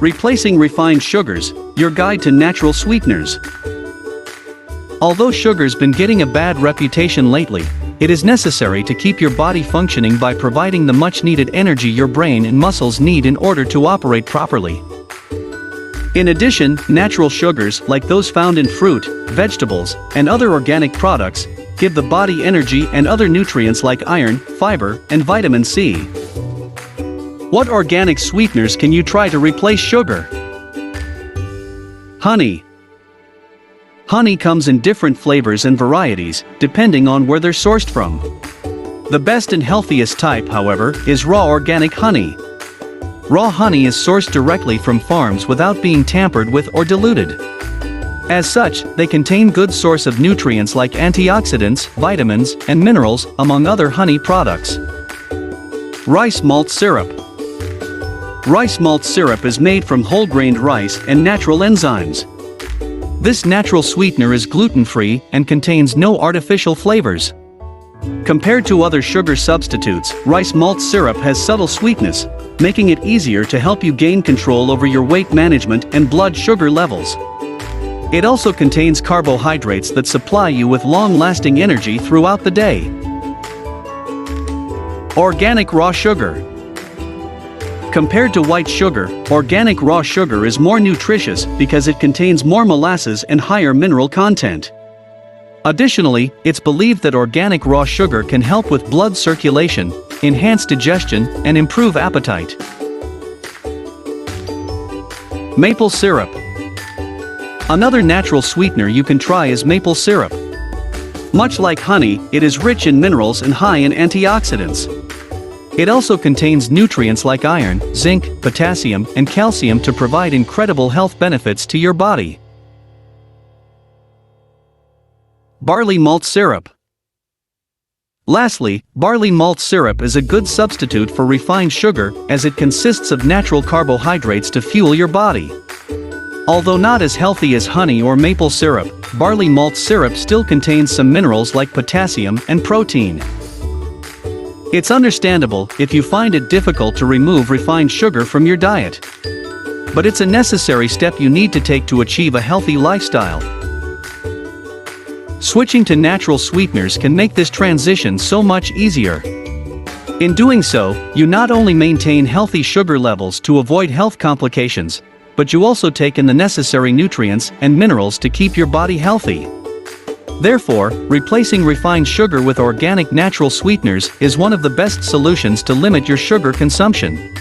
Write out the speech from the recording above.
Replacing refined sugars, your guide to natural sweeteners. Although sugar's been getting a bad reputation lately, it is necessary to keep your body functioning by providing the much-needed energy your brain and muscles need in order to operate properly. In addition, natural sugars, like those found in fruit, vegetables, and other organic products, give the body energy and other nutrients like iron, fiber, and vitamin C. What organic sweeteners can you try to replace sugar? Honey. Honey comes in different flavors and varieties, depending on where they're sourced from. The best and healthiest type, however, is raw organic honey. Raw honey is sourced directly from farms without being tampered with or diluted. As such, they contain good source of nutrients like antioxidants, vitamins, and minerals, among other honey products. Rice malt syrup. Rice malt syrup is made from whole-grained rice and natural enzymes. This natural sweetener is gluten-free and contains no artificial flavors. Compared to other sugar substitutes, rice malt syrup has subtle sweetness, making it easier to help you gain control over your weight management and blood sugar levels. It also contains carbohydrates that supply you with long-lasting energy throughout the day. Organic raw sugar. Compared to white sugar, organic raw sugar is more nutritious because it contains more molasses and higher mineral content. Additionally, it's believed that organic raw sugar can help with blood circulation, enhance digestion, and improve appetite. Maple syrup. Another natural sweetener you can try is maple syrup. Much like honey, it is rich in minerals and high in antioxidants. It also contains nutrients like iron, zinc, potassium, and calcium to provide incredible health benefits to your body. Barley malt syrup. Lastly, barley malt syrup is a good substitute for refined sugar as it consists of natural carbohydrates to fuel your body. Although not as healthy as honey or maple syrup, barley malt syrup still contains some minerals like potassium and protein. It's understandable if you find it difficult to remove refined sugar from your diet. But it's a necessary step you need to take to achieve a healthy lifestyle. Switching to natural sweeteners can make this transition so much easier. In doing so, you not only maintain healthy sugar levels to avoid health complications, but you also take in the necessary nutrients and minerals to keep your body healthy. Therefore, replacing refined sugar with organic natural sweeteners is one of the best solutions to limit your sugar consumption.